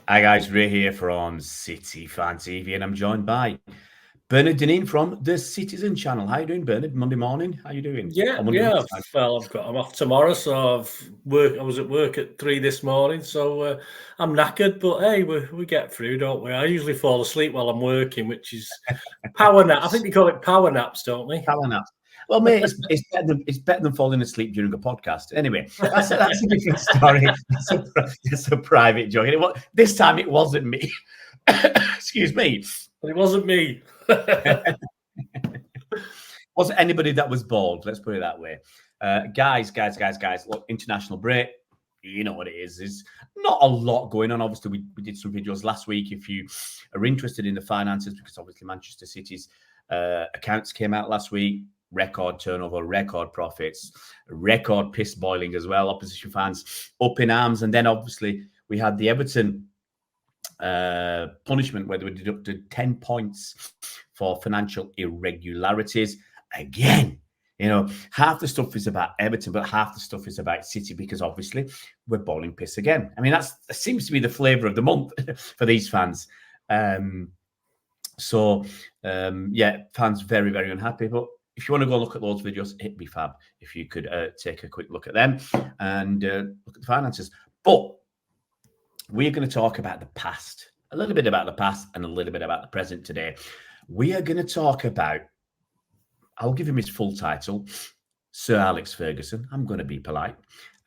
Hi guys, Ray here from City Fan TV, and I'm joined by Bernad and Ray from the Citizen Channel. How you doing, Bernard? Monday morning, how you doing? Yeah, Or Monday yeah. lunchtime? I'm off tomorrow, so I was at work at 3 this morning, so I'm knackered. But hey, we get through, don't we? I usually fall asleep while I'm working, which is power nap. I think they call it power naps, don't they? Power nap. Well, mate, it's better than falling asleep during a podcast. Anyway, that's a different story. It's a private joke. This time it wasn't me. Excuse me. But it wasn't me. Wasn't anybody that was bald. Let's put it that way. Guys. Look, international break. You know what it is. There's not a lot going on. Obviously, we did some videos last week. If you are interested in the finances, because obviously Manchester City's accounts came out last week. Record turnover, record profits, record piss boiling as well. Opposition fans up in arms. And then obviously we had the Everton punishment where they were deducted 10 points for financial irregularities. Again, you know, half the stuff is about Everton, but half the stuff is about City because obviously we're bowling piss again. I mean, that seems to be the flavour of the month for these fans. Yeah, fans very, very unhappy. But if you want to go look at those videos, it'd be fab if you could take a quick look at them and look at the finances. But we're going to talk about the past, a little bit about the past and a little bit about the present today. We are going to talk about, I'll give him his full title, Sir Alex Ferguson. I'm going to be polite.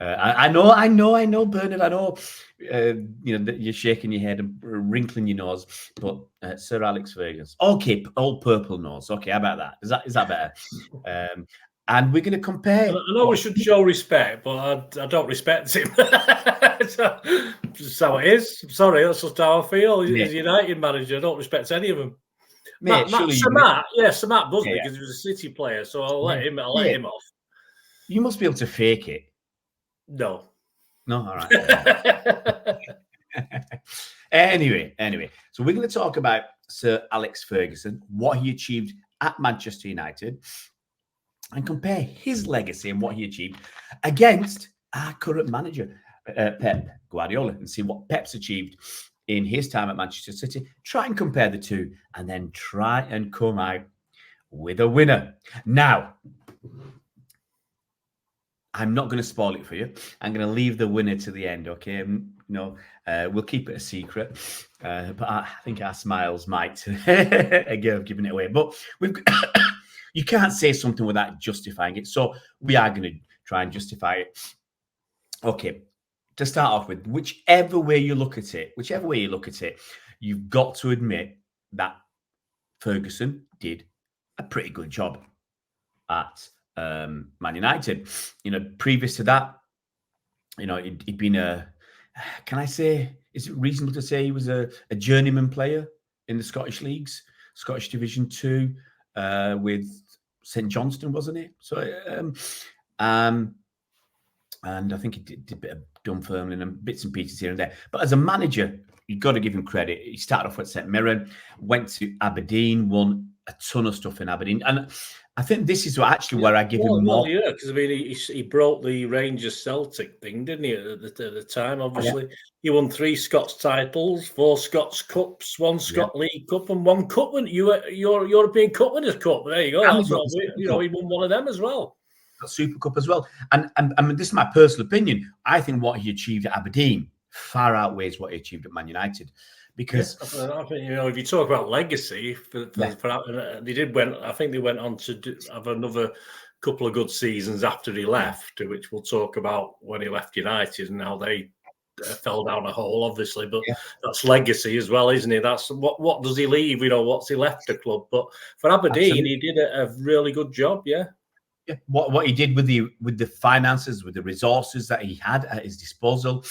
I know, Bernard. I know, you know, that you're shaking your head and wrinkling your nose, but Sir Alex Ferguson. Okay, old purple nose. Okay, how about that? Is that better? And we're going to compare. I know we should show respect, but I don't respect him. That's how it is. I'm sorry, that's just how I feel. He's a United manager. I don't respect any of them. Mate, Sir Matt does yeah, because he was a City player, so I'll let him off. You must be able to fake it. No, all right. Anyway, so we're going to talk about Sir Alex Ferguson, what he achieved at Manchester United, and compare his legacy and what he achieved against our current manager, Pep Guardiola, and see what Pep's achieved in his time at Manchester City. Try and compare the two, and then try and come out with a winner. Now, I'm not going to spoil it for you. I'm going to leave the winner to the end, okay? We'll keep it a secret. But I think our smiles might again have given it away. But you can't say something without justifying it. So we are going to try and justify it. Okay, to start off with, whichever way you look at it, you've got to admit that Ferguson did a pretty good job at Man United. You know, previous to that, you know, he'd been can I say, is it reasonable to say he was a journeyman player in the Scottish leagues, Scottish Division 2 with St Johnstone, wasn't it? So, and I think he did a bit of Dunfermline and bits and pieces here and there. But as a manager, you've got to give him credit. He started off at St Mirren, went to Aberdeen, won a ton of stuff in Aberdeen. And I think this is where I give him more. Yeah, because I mean, he broke the Rangers Celtic thing, didn't he? At the time, obviously, he won 3 Scots titles, 4 Scots Cups, 1 Scott League Cup, and 1 Cup. Your European Cup Winners' Cup. There you go. He won one of them as well. Super Cup as well. And I mean, this is my personal opinion. I think what he achieved at Aberdeen far outweighs what he achieved at Man United. Because I think, you know, if you talk about legacy, they did went. I think they went on to have another couple of good seasons after he left, which we'll talk about when he left United and how they fell down a hole, obviously. But that's legacy as well, isn't it? That's what does he leave? You know, what's he left the club? But for Aberdeen, he did a really good job. Yeah. What he did with the finances, with the resources that he had at his disposal,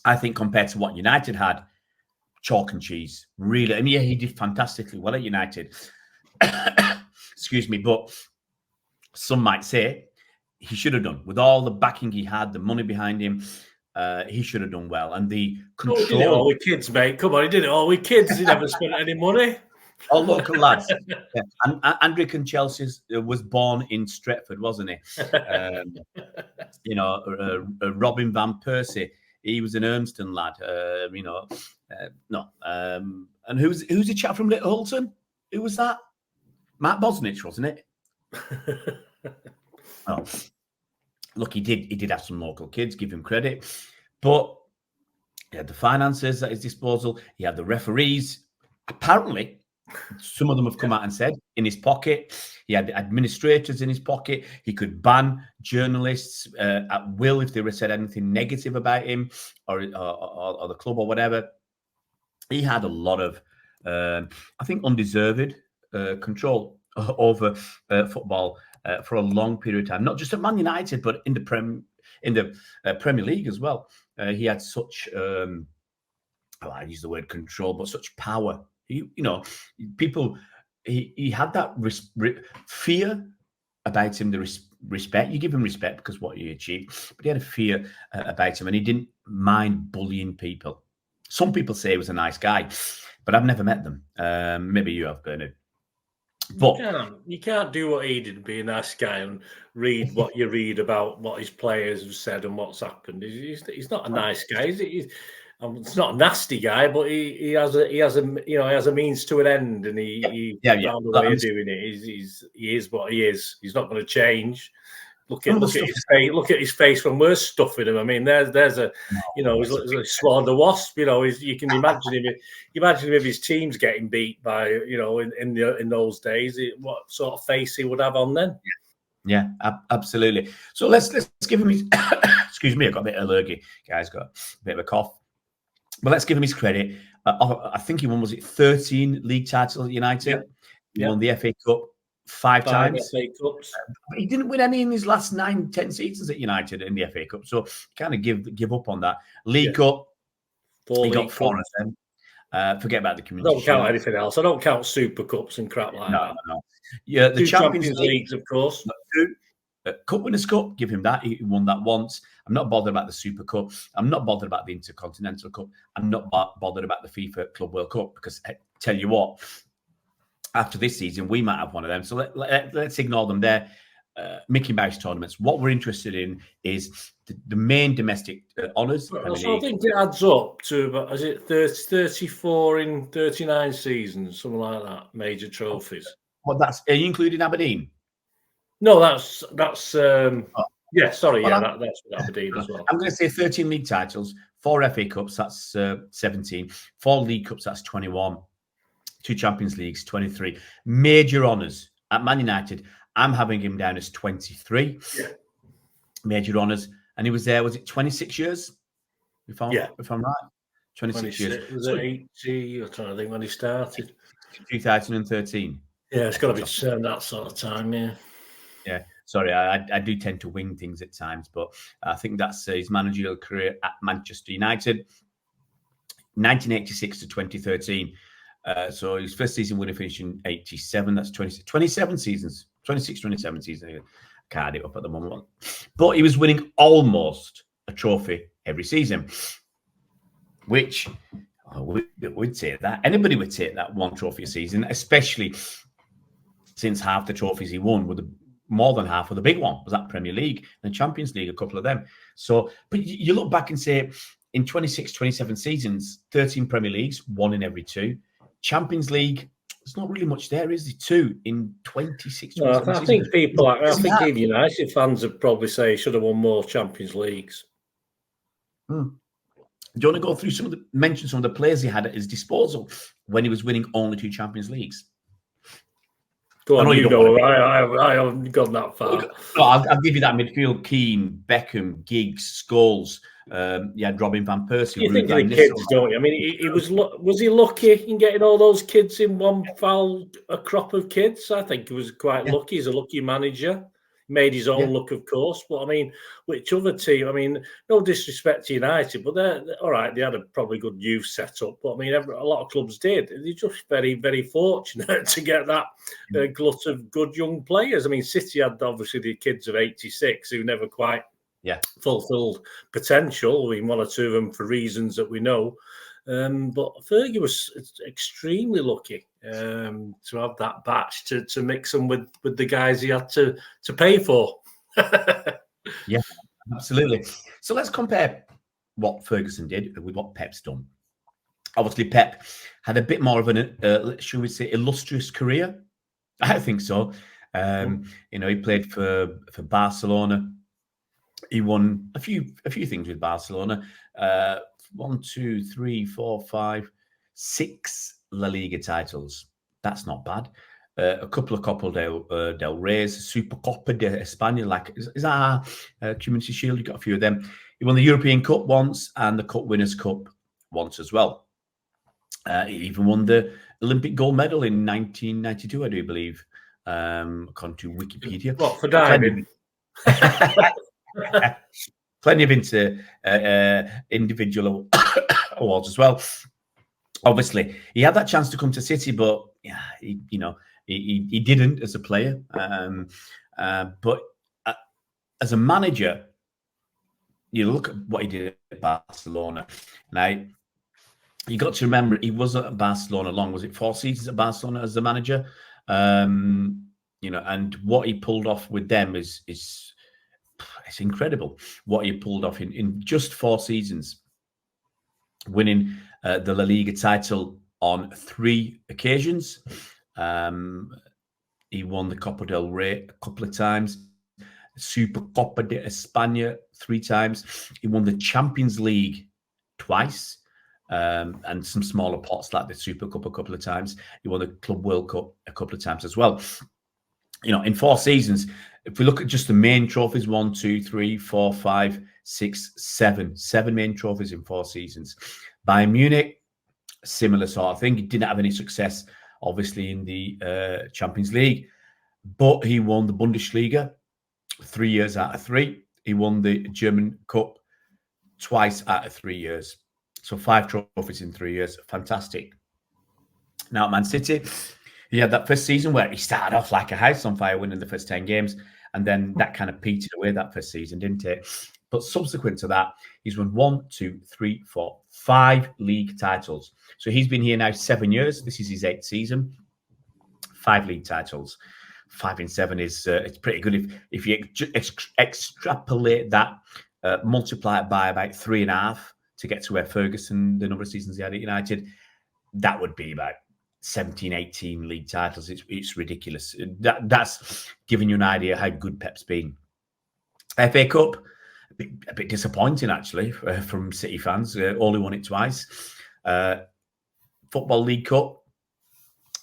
I think compared to what United had, chalk and cheese. Really, I mean, he did fantastically well at United. Excuse me, but some might say he should have done with all the backing he had, the money behind him. He should have done well, and the control. He did it all with kids, mate. Come on, he did it all with kids. He never spent any money. All local lads. And Andrew Chelsea was born in Stretford, wasn't he? You know, Robin Van Persie He was an Ernston lad, no. And who's the chap from Little Hulton? Who was that? Matt Bosnich, wasn't it? Oh, look, he did have some local kids, give him credit, but he had the finances at his disposal. He had the referees. Apparently, some of them have come out and said in his pocket. He had administrators in his pocket. He could ban journalists at will if they were said anything negative about him or the club or whatever. He had a lot of, I think, undeserved control over football for a long period of time. Not just at Man United, but in the Premier League as well. He had such, I use the word control, but such power. People. He had that fear about him. The respect, you give him respect because what he achieved, but he had a fear about him, and he didn't mind bullying people. Some people say he was a nice guy, but I've never met them. Maybe you have, Bernard. But you can't do what he did, be a nice guy, and read what you read about what his players have said and what's happened. He's not a nice guy. It's not a nasty guy, but he has a means to an end, and he found a way of doing it. He is what he is. He's not going to change. Look at his face. Look at his face when we're stuffing him. I mean, there's a he's swallowed the wasp. You can imagine him. Imagine him if his team's getting beat by in those days. What sort of face he would have on then? Yeah, absolutely. So let's give him his. Excuse me, I got a bit of allergy. Guys, got a bit of a cough. But let's give him his credit. I think he won, was it 13 league titles at United? He won the FA Cup five times. FA Cups. But he didn't win any in his last 9-10 seasons at United in the FA Cup. So kind of give up on that. League Cup, he got 4 of them. Forget about the Community Shield. Don't count anything else. I don't count Super Cups and crap like that. No. Yeah, the Champions Leagues, of course. Cup Winners' Cup, give him that. He won that once. I'm not bothered about the Super Cup. I'm not bothered about the Intercontinental Cup. I'm not bothered about the FIFA Club World Cup because I tell you what, after this season, we might have one of them. So let's ignore them there. Mickey Mouse tournaments. What we're interested in is the main domestic honours. So I think it adds up to, is it 34 in 39 seasons, something like that, major trophies. Well, are you including Aberdeen? No, that's that's with Aberdeen as well. I'm going to say 13 league titles, 4 FA Cups, that's 17, 4 League Cups, that's 21, 2 Champions Leagues, 23. Major honours at Man United, I'm having him down as 23. Yeah. Major honours. And he was there, was it 26 years? If I'm right. 26 years. Was it 80? I'm trying to think when he started. 2013. Yeah, it's got to be that sort of time, yeah. Yeah, sorry, I do tend to wing things at times, but I think that's his managerial career at Manchester United, 1986 to 2013. So his first season would have finished in 87. That's 27 seasons, 26, 27 seasons. I can't add it up at the moment. But he was winning almost a trophy every season, which we'd say that. Anybody would take that one trophy a season, especially since half the trophies he won were more than half of the big one was that Premier League and Champions League, a couple of them. So, but you look back and say in 26, 27 seasons, 13 Premier Leagues, 1 in every 2. Champions League, there's not really much there, is there? 2 in 26, 27 I think people, I think even United fans would probably say he should have won more Champions Leagues. Do you want to go through mention some of the players he had at his disposal when he was winning only 2 Champions Leagues? Go on, I haven't gone that far. No, I'll give you that midfield: Keane, Beckham, Giggs, Scholes. You had Robin van Persie. You think of the kids, don't you? I mean, was he lucky in getting all those kids in one a crop of kids? I think he was quite lucky. He's a lucky manager. He made his own look, of course. But I mean, which other team? I mean, no disrespect to United, but they're all right. They had a probably good youth setup. But I mean, a lot of clubs did. They're just very, very fortunate to get that glut of good young players. I mean, City had obviously the kids of '86 who never quite fulfilled potential. I mean, 1 or 2 of them for reasons that we know. But Fergie was extremely lucky to have that batch to mix them with the guys he had to pay for. Yeah, absolutely. So let's compare what Ferguson did with what Pep's done. Obviously, Pep had a bit more of an, should we say, illustrious career. I think so. You know, he played for Barcelona. He won a few things with Barcelona. 1, 2, 3, 4, 5, 6 La Liga titles. That's not bad. A couple of Copa del Reyes, Supercopa de España, like is that Community Shield? You got a few of them. He won the European Cup once and the Cup Winners' Cup once as well. He even won the Olympic gold medal in 1992, I do believe, according to Wikipedia. What, for diving? Plenty of individual awards as well. Obviously, he had that chance to come to City, but yeah, he didn't as a player. But as a manager, you look at what he did at Barcelona. Now, you got to remember he wasn't at Barcelona long. Was it 4 seasons at Barcelona as the manager? You know, and what he pulled off with them is it's incredible. What he pulled off in just 4 seasons, winning the La Liga title on 3 occasions. He won the Copa del Rey a couple of times, Supercopa de España 3 times. He won the Champions League twice, and some smaller pots like the Super Cup a couple of times. He won the Club World Cup a couple of times as well. You know, in 4 seasons, if we look at just the main trophies, 1, 2, 3, 4, 5, 6, 7 main trophies in 4 seasons. Bayern Munich, similar sort of thing. He didn't have any success, obviously, in the Champions League, but he won the Bundesliga 3 years out of 3. He won the German Cup twice out of 3 years. So 5 trophies in 3 years. Fantastic. Now at Man City, he had that first season where he started off like a house on fire, winning the first 10 games. And then that kind of petered away that first season, didn't it? But subsequent to that, he's won 1, 2, 3, 4, 5 league titles. So he's been here now 7 years. This is his 8th season. 5 league titles. 5 in 7 is it's pretty good. If you extrapolate that, multiply it by about 3.5 to get to where Ferguson, the number of seasons he had at United, that would be about 17, 18 league titles. It's ridiculous. That's giving you an idea how good Pep's been. FA Cup, a bit disappointing actually from City fans. Only won it twice. Football League Cup,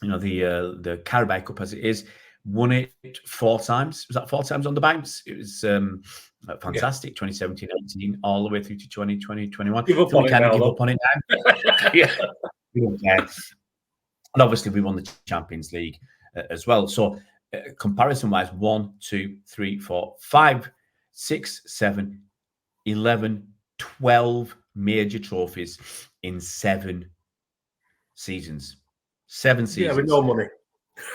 you know, the Carabao Cup as it is, won it 4 times. Was that 4 times on the bounce? It was fantastic. 2017, 18, all the way through to 2020, 21. Give up on it now. Yeah. We don't care. And obviously, we won the Champions League as well. So, comparison-wise, 1, 2, 3, 4, 5, 6, 7, 11, 12 major trophies in 7 seasons. 7 seasons. Yeah, with no money. Is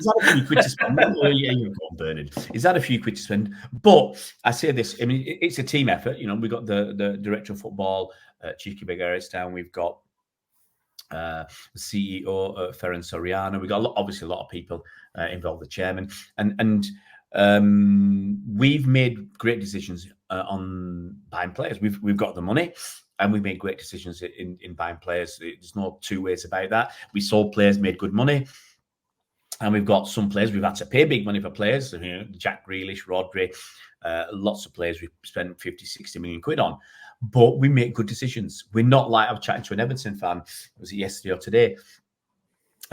that a few quid to spend? Oh, yeah, you're gone, Bernard. Is that a few quid to spend? But I say this, I mean, it's a team effort. You know, we've got the director of football, Chiqui Begares-Town. We've got the CEO, Ferran Soriano. We've got obviously a lot of people involved, the chairman. And we've made great decisions on buying players. We've got the money. And we made great decisions in buying players. There's no 2 ways about that. We sold players, made good money. And we've got some players, we've had to pay big money for players. You know, Jack Grealish, Rodri, lots of players we spent 50, 60 million quid on. But we make good decisions. We're not like, I was chatting to an Everton fan, was it yesterday or today?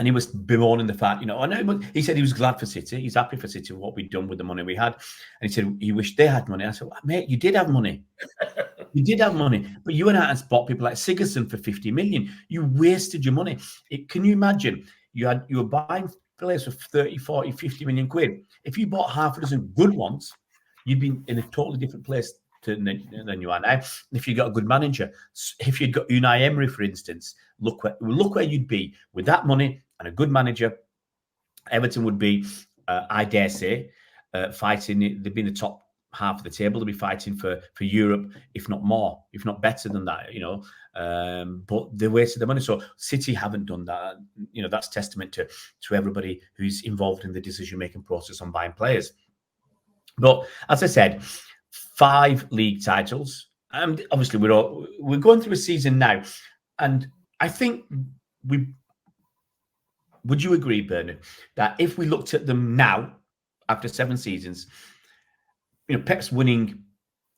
And he was bemoaning the fact, you know, I know, he said he was glad for City. He's happy for City, what we'd done with the money we had. And he said he wished they had money. I said, well, mate, you did have money. You did have money. But you went out and bought people like Sigurdsson for 50 million. You wasted your money. Can you imagine? You were buying players for 30, 40, 50 million quid. If you bought half a dozen good ones, you'd be in a totally different place than you are now. If you got a good manager, if you'd got Unai Emery, for instance, look where you'd be with that money and a good manager. Everton would be, I dare say, fighting. They'd be in the top half of the table. They'd be fighting for Europe, if not more, if not better than that. You know, but they wasted the money. So City haven't done that. You know, that's testament to everybody who's involved in the decision-making process on buying players. But as I said, 5 league titles obviously we're going through a season now, and I think would you agree, Bernard, that if we looked at them now after 7 seasons, Pep's winning,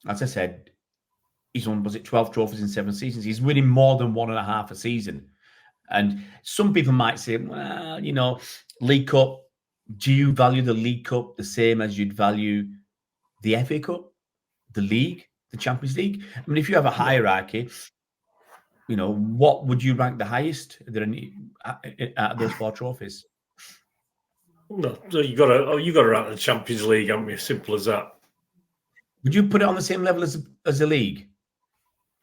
as I said, he's won, was it 12 trophies in 7 seasons? He's winning more than 1.5 a season. And some people might say, well, League Cup, do you value the League Cup the same as you'd value the FA Cup, the League, the Champions League? I mean, if you have a hierarchy, what would you rank the highest? Are there any out of those 4 trophies? No, so you got to rank the Champions League, haven't you? Simple as that. Would you put it on the same level as the league?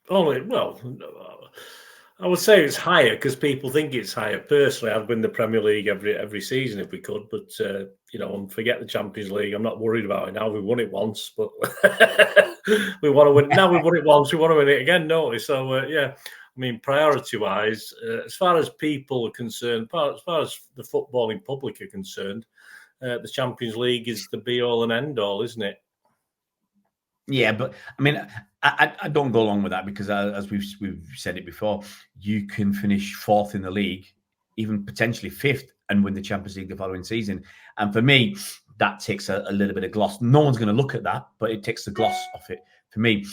Well, I would say it's higher because people think it's higher. Personally, I'd win the Premier League every season if we could, but and forget the Champions League. I'm not worried about it now. We won it once, but we want to win. Now we've won it once, we want to win it again, don't we? So yeah, I mean, priority-wise, as far as people are concerned, as far as the footballing public are concerned, the Champions League is the be-all and end-all, isn't it? Yeah, but I mean, I don't go along with that because, as we've said it before, you can finish 4th in the league, even potentially 5th, and win the Champions League the following season. And for me, that takes a little bit of gloss. No one's going to look at that, but it takes the gloss off it for me.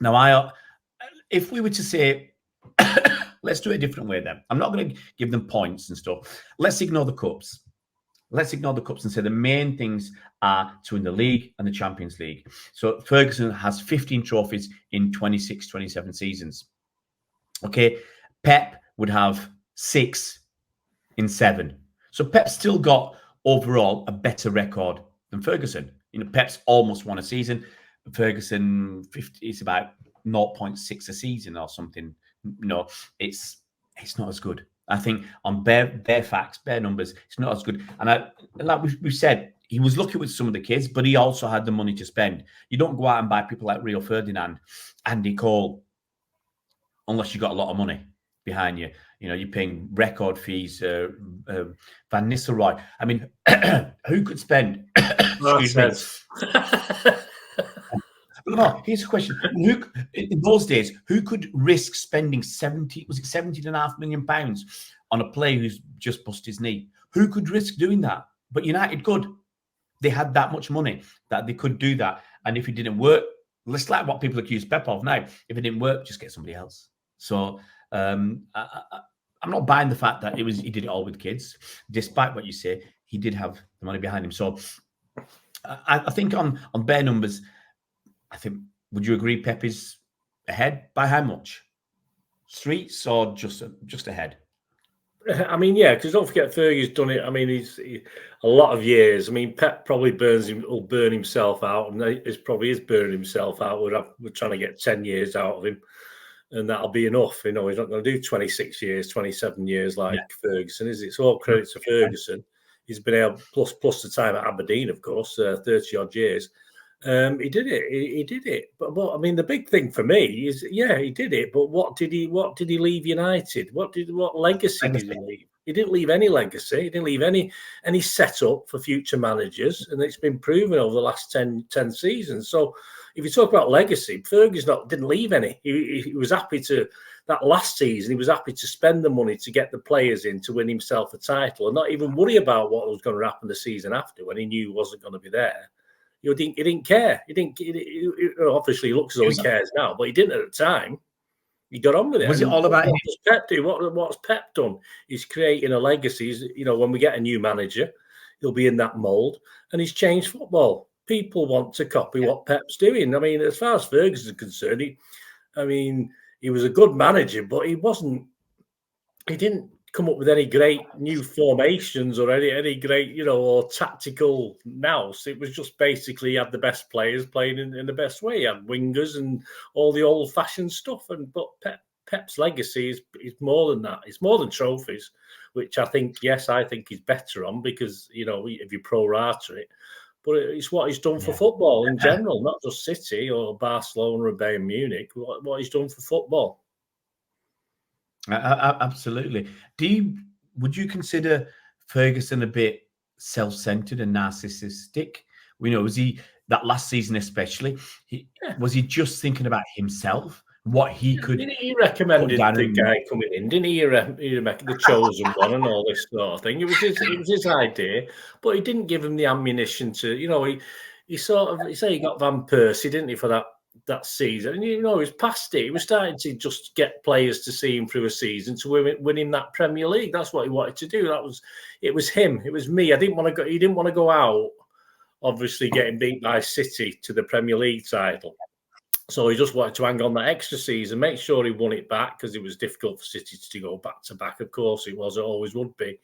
Now, if we were to say, let's do it a different way then. I'm not going to give them points and stuff. Let's ignore the cups. Let's ignore the cups and say the main things are to win the league and the Champions League. So Ferguson has 15 trophies in 26, 27 seasons. Okay, Pep would have 6 in 7. So Pep's still got overall a better record than Ferguson. Pep's almost won a season. Ferguson, 50, it's about 0.6 a season or something. It's not as good. I think on bare facts, bare numbers, it's not as good. And like we've said, he was lucky with some of the kids, but he also had the money to spend. You don't go out and buy people like Rio Ferdinand, Andy Cole, unless you've got a lot of money behind you. You're paying record fees. Van Nistelrooy. I mean, who could spend? Excuse me. No, here's a question. In those days, who could risk spending 17.5 million pounds on a player who's just bust his knee? Who could risk doing that? But United could. They had that much money that they could do that. And if it didn't work, let's like what people accuse Pep of now. If it didn't work, just get somebody else. So I'm not buying the fact that he did it all with kids. Despite what you say, he did have the money behind him. So I think on bare numbers, I think, would you agree Pep is ahead? By how much? Streets or just ahead? I mean, yeah, because don't forget Fergie's done it. I mean, he's a lot of years. I mean, Pep probably will burn himself out, and he probably is burning himself out. We're trying to get 10 years out of him, and that'll be enough. He's not going to do 26 years, 27 years like Ferguson, is it? It's all credit to Ferguson. He's been able, plus the time at Aberdeen, of course, 30 odd years. He did it. He did it. But I mean, the big thing for me is, yeah, he did it. But what did he leave United? What legacy did he leave? He didn't leave any legacy. He didn't leave any setup for future managers, and it's been proven over the last 10 seasons. So, if you talk about legacy, Ferguson didn't leave any. He was happy to that last season. He was happy to spend the money to get the players in to win himself a title, and not even worry about what was going to happen the season after when he knew he wasn't going to be there. He didn't care. Obviously, he looks as though he cares now, but he didn't at the time. He got on with it. Was it all about him? What does Pep do? What's Pep done? He's creating a legacy. When we get a new manager, he'll be in that mould, and he's changed football. People want to copy what Pep's doing. I mean, as far as Ferguson is concerned, he was a good manager, but he didn't come up with any great new formations or any great, or tactical nous. It was just basically he had the best players playing in the best way. He had wingers and all the old-fashioned stuff. But Pep's legacy is more than that. It's more than trophies, which I think he's better on because, if you pro-rata it. But it's what he's done for football in general, not just City or Barcelona or Bayern Munich, what he's done for football. Absolutely. Would you consider Ferguson a bit self-centered and narcissistic? Was he that last season especially, was he just thinking about himself, what he could? He recommended the guy coming in, didn't he? He recommended the chosen one and all this sort of thing. It was his idea, but he didn't give him the ammunition to, he say he got Van Persie, didn't he, for that season? And he was past it. He was starting to just get players to see him through a season to winning that Premier League. That's what he wanted to do. It was him. It was me. I didn't want to go. He didn't want to go out, obviously getting beat by City to the Premier League title. So he just wanted to hang on that extra season, make sure he won it back, because it was difficult for City to go back to back. Of course, it always would be.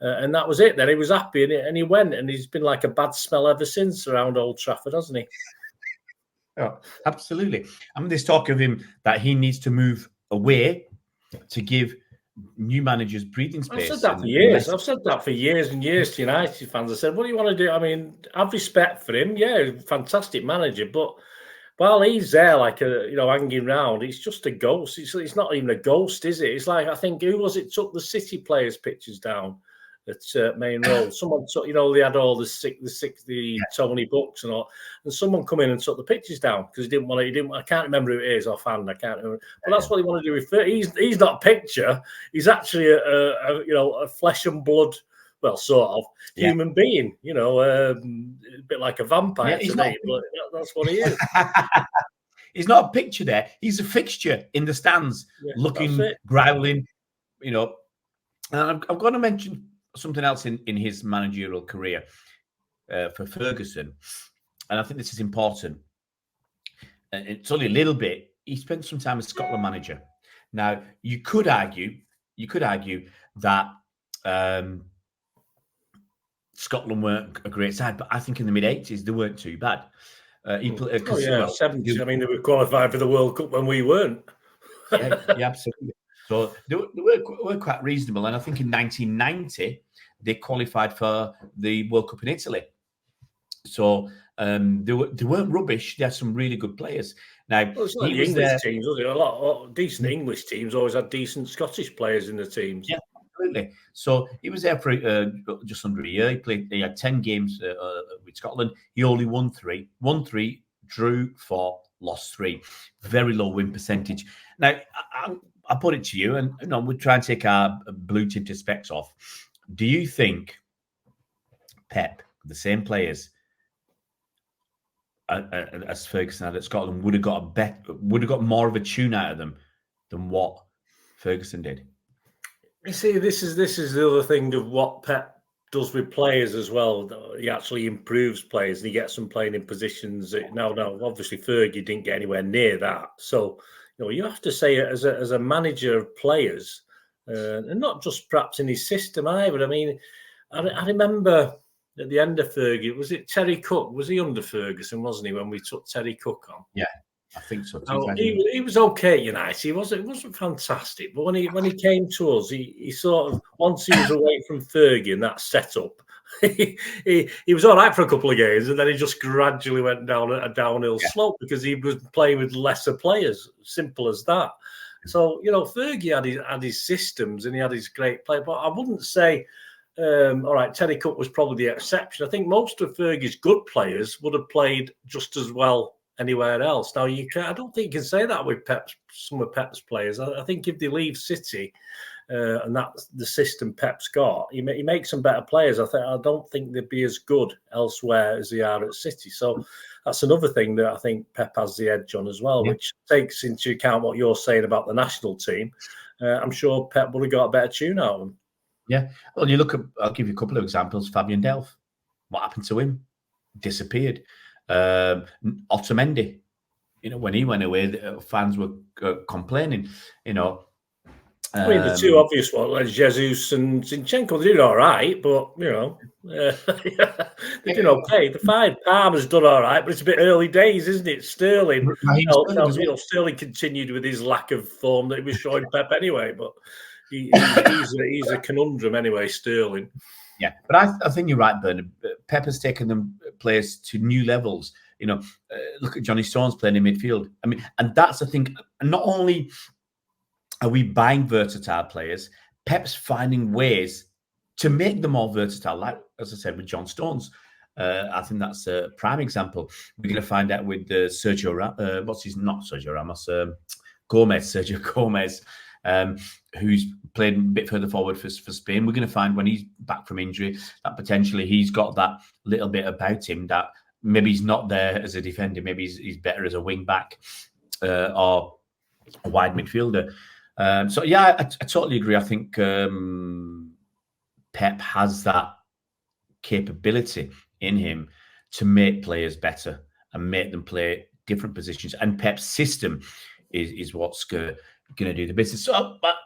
And that was it. Then he was happy, and he went, and he's been like a bad smell ever since around Old Trafford, hasn't he? Oh, absolutely. I mean, there's talk of him that he needs to move away to give new managers breathing space. I've said that for years. I've said that for years and years to United fans. I said, what do you want to do? I mean, have respect for him. Yeah, fantastic manager, but while he's there, like hanging round, it's just a ghost. It's not even a ghost, is it? It's like, I think, who was it took the City players' pictures down at Main Road? Someone took, they had all the Tony books and all, and someone come in and took the pictures down because he didn't want to. I can't remember who it is offhand. I can't remember, but that's what he wanted to do with. He's not a picture. He's actually a flesh and blood. Well, sort of human being, a bit like a vampire to me, but that's what he is. He's not a picture there. He's a fixture in the stands, looking, growling, And I'm going to mention something else in his managerial career for Ferguson, and I think this is important. And it's only a little bit. He spent some time as Scotland manager. Now, you could argue that Scotland weren't a great side, but I think in the mid-80s they weren't too bad. 70s. I mean, they were qualified for the World Cup when we weren't. yeah, absolutely. So they were quite reasonable, and I think in 1990 they qualified for the World Cup in Italy. So they weren't rubbish. They had some really good players. Now, it's like the English teams, was it? A lot of decent English teams always had decent Scottish players in the teams. Yeah. Absolutely. So he was there for just under a year. He had 10 games with Scotland. He only won 3. Won 3, drew 4, lost 3. Very low win percentage. Now, I put it to you, and we'll try and take our blue tinted specs off. Do you think Pep, the same players as Ferguson had at Scotland, would have got more of a tune out of them than what Ferguson did? You see, this is the other thing of what Pep does with players as well. He actually improves players and he gets them playing in positions. Now, obviously, Fergie didn't get anywhere near that. So, you have to say as a manager of players, and not just perhaps in his system either. I mean, I remember at the end of Fergie, was it Terry Cook? Was he under Ferguson, wasn't he, when we took Terry Cook on? Yeah. I think so. He was okay at United. It wasn't fantastic, but when he came to us, he sort of, once he was away from Fergie and that setup, he was all right for a couple of games, and then he just gradually went down a downhill slope because he was playing with lesser players. Simple as that. So Fergie had his systems and he had his great play, but I wouldn't say. All right, Terry Cook was probably the exception. I think most of Fergie's good players would have played just as well anywhere else. Now, I don't think you can say that with some of Pep's players. I think if they leave City and that's the system Pep's got, he makes some better players. I don't think they'd be as good elsewhere as they are at City. So that's another thing that I think Pep has the edge on as well, which takes into account what you're saying about the national team. I'm sure Pep would have got a better tune out of them. Yeah. Well, I'll give you a couple of examples. Fabian Delph. What happened to him? Disappeared. Otamendi, when he went away, the fans were complaining. I mean, the two obvious ones, like Jesus and Zinchenko, they did all right, but they did okay. The fine Palmer's done all right, but it's a bit early days, isn't it? Sterling, Sterling continued with his lack of form that he was showing Pep anyway, but he's a conundrum anyway, Sterling. Yeah, but I think you're right, Bernard. Pep has taken them players to new levels. Look at Johnny Stones playing in midfield. I mean, and that's the thing. Not only are we buying versatile players, Pep's finding ways to make them more versatile. Like, as I said, with John Stones, I think that's a prime example. We're going to find out with Sergio Ramos, Sergio Gomez, who's played a bit further forward for Spain. We're going to find when he's back from injury that potentially he's got that little bit about him that maybe he's not there as a defender. Maybe he's better as a wing back or a wide midfielder. So yeah, I totally agree. I think Pep has that capability in him to make players better and make them play different positions. And Pep's system is what's going to do the business. So, but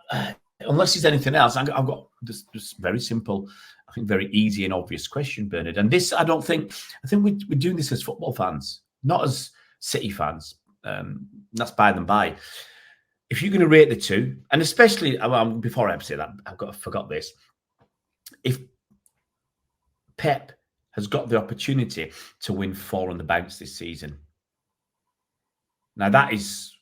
unless there's anything else, I've got this very simple, I think very easy and obvious question, Bernard. And this, I think we're doing this as football fans, not as City fans. That's by them by. If you're going to rate the two, and especially before I say that, I forgot this. If Pep has got the opportunity to win 4 on the bounce this season. Now that is,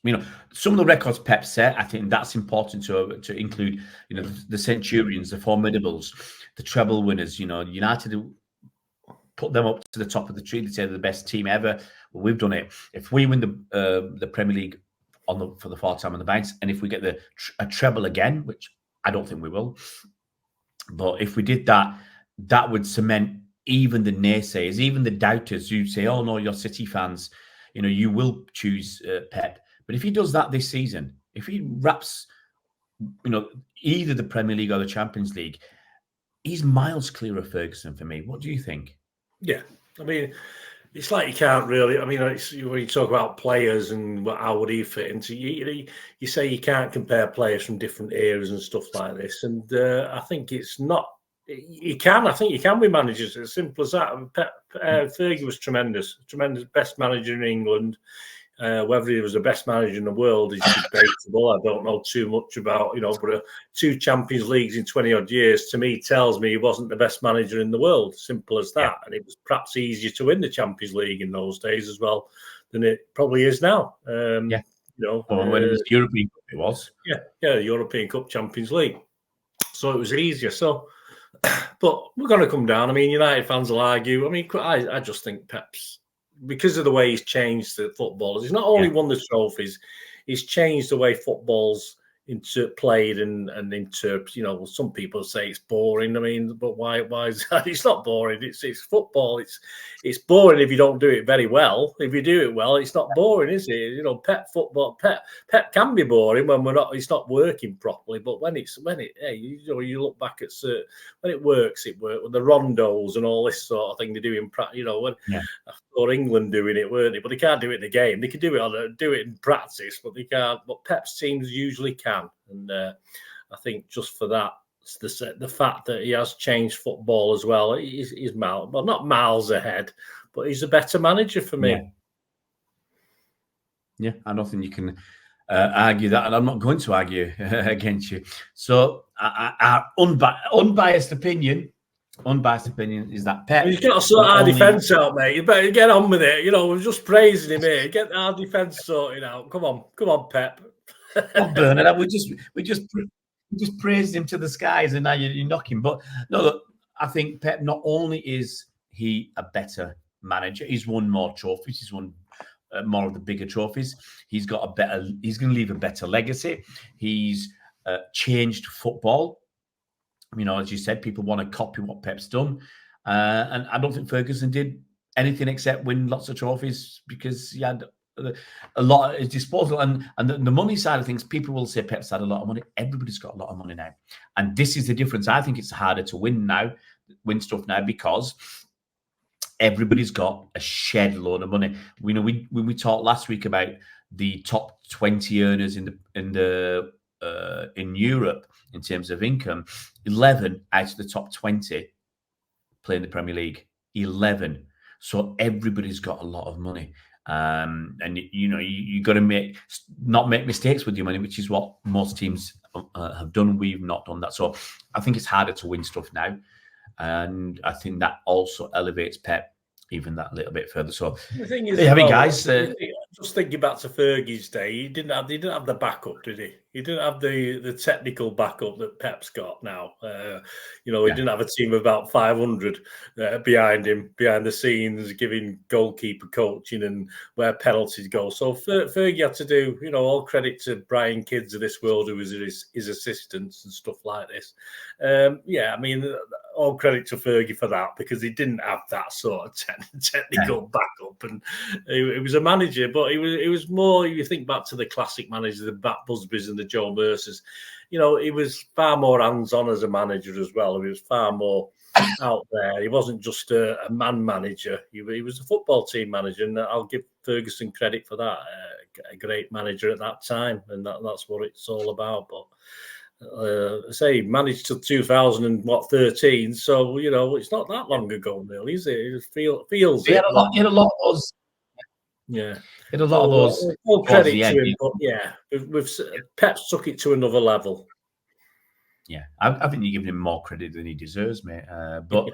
some of the records Pep set. I think that's important to include. The Centurions, the Formidables, the treble winners. United put them up to the top of the tree. They say they're the best team ever. Well, we've done it. If we win the Premier League for the 4th time on the bounce, and if we get a treble again, which I don't think we will, but if we did that, that would cement even the naysayers, even the doubters who say, "Oh no, you're City fans. You will choose Pep." But if he does that this season, if he wraps, either the Premier League or the Champions League, he's miles clear of Ferguson for me. What do you think? Yeah, I mean, it's like you can't really. I mean, when you talk about players and how would he fit into, you say you can't compare players from different eras and stuff like this. And I think it's not. You can. I think you can be managers. As simple as that. Fergie was tremendous, best manager in England. Whether he was the best manager in the world is debatable. I don't know too much about, but 2 Champions Leagues in 20 odd years to me tells me he wasn't the best manager in the world. Simple as that. Yeah. And it was perhaps easier to win the Champions League in those days as well than it probably is now. When it was European Cup, it was. Yeah, European Cup, Champions League. So it was easier. So. But we're going to come down. I mean, United fans will argue. I mean, I just think Pep's, because of the way he's changed the footballers, he's not only won the trophies, he's changed the way football's played and into, some people say it's boring. I mean, but why is that? It's not boring. It's football. It's boring if you don't do it very well. If you do it well, it's not boring, is it? Pep can be boring when it's not working properly. But you look back at when it works, with the rondos and all this sort of thing they do in practice. I saw England doing it, weren't they? But they can't do it in the game. They can do it in practice, but they can't. But Pep's teams usually can. And I think just for that, the fact that he has changed football as well, he's not miles ahead, but he's a better manager for me. Yeah, I don't think you can argue that, and I'm not going to argue against you. So, our unbiased opinion is that Pep. You've got to sort our defence out, mate. You better get on with it. We're just praising him here. Get our defence sorted out. Come on, Pep. Bernard, we just praised him to the skies, and now you knock him. But no, look, I think Pep, not only is he a better manager, he's won more trophies, he's won more of the bigger trophies. He's going to leave a better legacy. He's changed football. As you said, people want to copy what Pep's done, and I don't think Ferguson did anything except win lots of trophies because he had a lot at his disposal. And the money side of things, people will say Pep's had a lot of money. Everybody's got a lot of money now. And this is the difference. I think it's harder to win stuff now because everybody's got a shed load of money. We talked last week about the top 20 earners in Europe in terms of income. 11 out of the top 20 play in the Premier League. 11. So everybody's got a lot of money. And you got to not make mistakes with your money, which is what most teams have done. We've not done that, so I think it's harder to win stuff now, and I think that also elevates Pep even that little bit further. So the thing is, guys, just thinking back to Fergie's day, he didn't have the backup, did he? He didn't have the technical backup that Pep's got now. He didn't have a team of about 500 behind him, behind the scenes, giving goalkeeper coaching and where penalties go. So Fergie had to do, all credit to Brian Kids of this world, who was his assistants and stuff like this. All credit to Fergie for that, because he didn't have that sort of technical backup, and he was a manager, but it was more. You think back to the classic managers, the Bat Busbys and the Joe Mercers. He was far more hands-on as a manager as well. He was far more out there. He wasn't just a man manager. He was a football team manager, and I'll give Ferguson credit for that. A great manager at that time, and that's what it's all about. But he managed till 2013, so it's not that long ago, really, is it? It feels he had a lot of those. Yeah, he had a lot of those. All credit to him, but yeah, Pep's took it to another level. Yeah, I think you're giving him more credit than he deserves, mate. But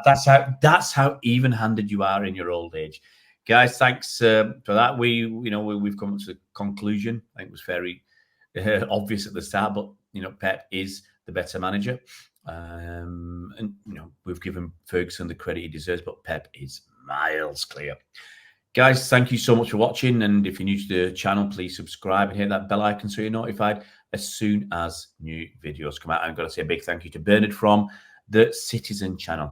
that's how even-handed you are in your old age, guys. Thanks for that. We've come to the conclusion. I think it was very obvious at the start, but Pep is the better manager, and we've given Ferguson the credit he deserves, but Pep is miles clear. Guys, thank you so much for watching, and if you're new to the channel, please subscribe and hit that bell icon so you're notified as soon as new videos come out. I've got to say a big thank you to Bernard from the Citizen channel.